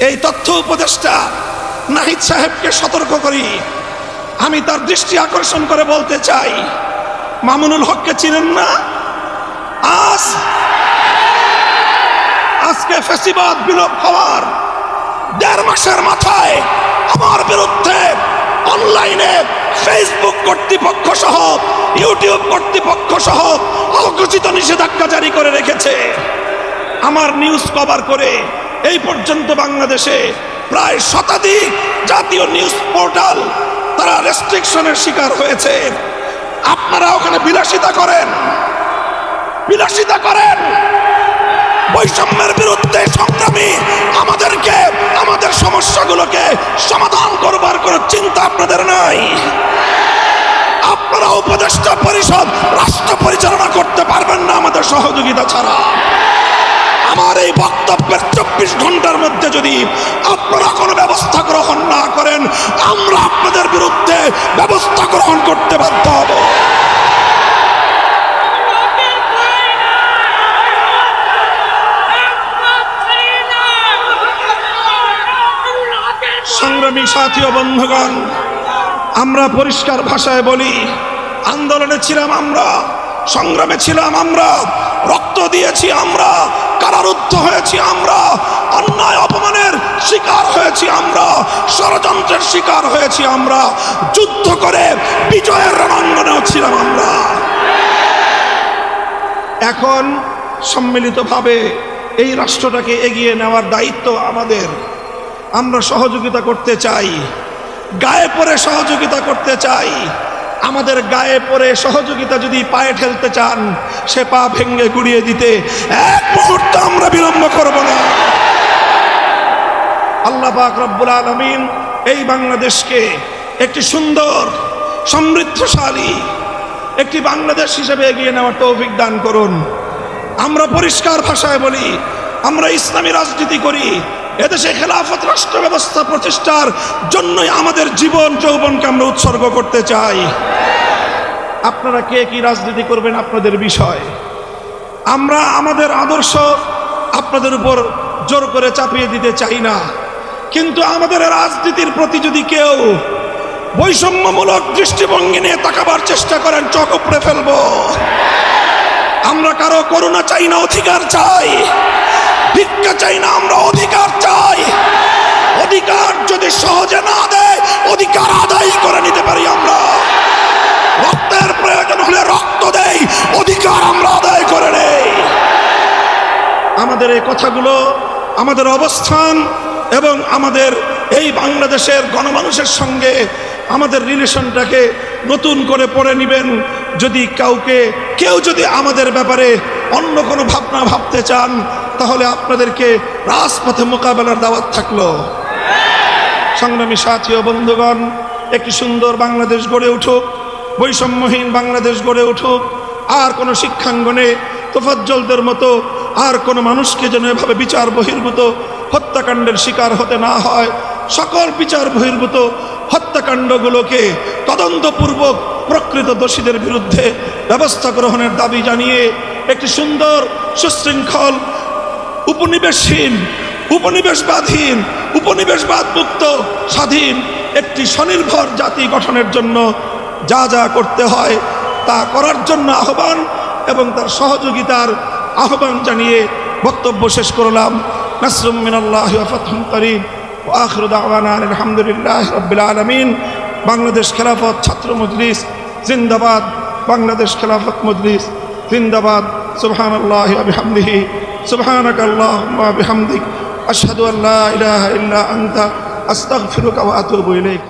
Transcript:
এই তথ্য উপদেষ্টা নাহিদ সাহেবকে সতর্ক করি, আমি তার দৃষ্টি আকর্ষণ করে বলতে চাই, মামুনুল হককে চিনেন না? আজকে ফ্যাসিবাদ বিলোপ হওয়ার 1.5 মাসের মাথায় আমার বিরুদ্ধে অনলাইনে ফেসবুক কর্তৃপক্ষ সহ ইউটিউব কর্তৃপক্ষ সহ অঘোষিত নিষেধাজ্ঞা জারি করে রেখেছে। আমার নিউজ কভার করে এই পর্যন্ত বাংলাদেশে প্রায় শতাধিক জাতীয় নিউজ পোর্টাল তারা রেস্ট্রিকশনের শিকার হয়েছে। আপনারা ওখানে বিলাসিতা করেন, বৈষম্যের বিরুদ্ধে সংগ্রামী আমাদেরকে আমাদের সমস্যাগুলোকে সমাধান করবার কোনো চিন্তা আপনাদের নাই। আপনারা উপদেষ্টা পরিষদ রাষ্ট্র পরিচালনা করতে পারবেন না আমাদের সহযোগিতা ছাড়া। আমার এই বক্তব্যের 24 ঘন্টার মধ্যে যদি আপনারা কোনো ব্যবস্থা গ্রহণ না করেন, আমরা আপনাদের বিরুদ্ধে ব্যবস্থা গ্রহণ করতে বাধ্য হব। সংগ্রামী সাথী ও বন্ধুগণ, আমরা পরিষ্কার ভাষায় বলি, আন্দোলনে ছিলাম আমরা, সংগ্রামে ছিলাম আমরা, রক্ত দিয়েছি আমরা, কারারুদ্ধ হয়েছি আমরা, অন্যায় অপমানের শিকার হয়েছি আমরা, ষড়যন্ত্রের শিকার হয়েছি আমরা, যুদ্ধ করে বিজয়ের রণাঙ্গনেও ছিলাম আমরা। এখন সম্মিলিতভাবে এই রাষ্ট্রটাকে এগিয়ে নেওয়ার দায়িত্ব আমাদের। আমরা সহযোগিতা করতে চাই, গায়ে পড়ে সহযোগিতা করতে চাই। আমাদের গায়ে পড়ে সহযোগিতা যদি পায়ে ঠেলতে চান, সে পা ভেঙে গুড়িয়ে দিতে এক মুহূর্ত আমরা বিলম্ব করব না। আল্লাহ পাক রব্বুল আলামিন এই বাংলাদেশকে একটি সুন্দর সমৃদ্ধশালী একটি বাংলাদেশ হিসেবে এগিয়ে নেওয়ার তৌফিক দান করুন। আমরা পরিষ্কার ভাষায় বলি, আমরা ইসলামী রাজনীতি করি, এদেশে খেলাফত রাষ্ট্র ব্যবস্থা প্রতিষ্ঠার জন্যই আমাদের জীবন যৌবনকে আমরা উৎসর্গ করতে চাই। আপনারা কে কি রাজনীতি করবেন আপনাদের বিষয়। আমরা আমাদের আদর্শ আপনাদের উপর জোর করে চাপিয়ে দিতে চাই না, কিন্তু আমাদের রাজনীতির প্রতি যদি কেউ বৈষম্যমূলক দৃষ্টিভঙ্গি নিয়ে তাকাবার চেষ্টা করেন, চোখ উপড়ে ফেলবো। আমরা কারো করুণা চাই না, অধিকার চাই। ভিক্ষা চাই না, আমরা অধিকার চাই। অধিকার যদি সহজে না দেয়, অধিকার আদায় করে নিতে পারি আমরা। রক্তের প্রয়োজন হলে রক্ত দেই, অধিকার আমরা আদায় করে নেই। আমাদের এই কথাগুলো, আমাদের অবস্থান এবং আমাদের এই বাংলাদেশের গণমানুষের সঙ্গে আমাদের রিলেশনটাকে নতুন করে পড়ে নেবেন। যদি কেউ যদি আমাদের ব্যাপারে অন্য কোনো ভাবনা ভাবতে চান, তাহলে আপনাদেরকে রাজপথে মোকাবেলার দাওয়াত থাকলো। সংগ্রামী সাথী ও বন্ধুগণ, একটি সুন্দর বাংলাদেশ গড়ে উঠুক, বৈষম্যহীন বাংলাদেশ গড়ে উঠুক। আর কোনো শিক্ষাঙ্গনে তোফাজ্জলদের মতো আর কোনো মানুষকে যেন এভাবে বিচার বহির্ভূত হত্যাকাণ্ডের শিকার হতে না হয়। সকল বিচার বহির্ভূত হত্যাকাণ্ডগুলোকে তদন্তপূর্বক প্রকৃত দোষীদের বিরুদ্ধে ব্যবস্থা গ্রহণের দাবি জানিয়ে একটি সুন্দর সুশৃঙ্খল উপনিবেশবাদ মুক্ত স্বাধীন একটি স্বনির্ভর জাতি গঠনের জন্য যা যা করতে হয় তা করার জন্য আহ্বান এবং তার সহযোগিতার আহ্বান জানিয়ে বক্তব্য শেষ করলাম। নাসরুম মিনাল্লাহি ওয়া ফাতহুন করিম ওয়া আখিরু দাওয়ানা আলহামদুলিল্লাহি রাব্বিল আলামিন। বাংলাদেশ খেলাফত ছাত্র মজলিস জিন্দাবাদ, বাংলাদেশ খেলাফত মজলিস জিন্দাবাদ। সুবহানাল্লাহি ওয়া বিহামদিহি, সুবহানাকা আল্লাহুম্মা ওয়া বিহামদিক, আশহাদু আল্লা ইলাহা ইল্লা আনতা, আস্তাগফিরুকা ওয়া আতুবু ইলাইক।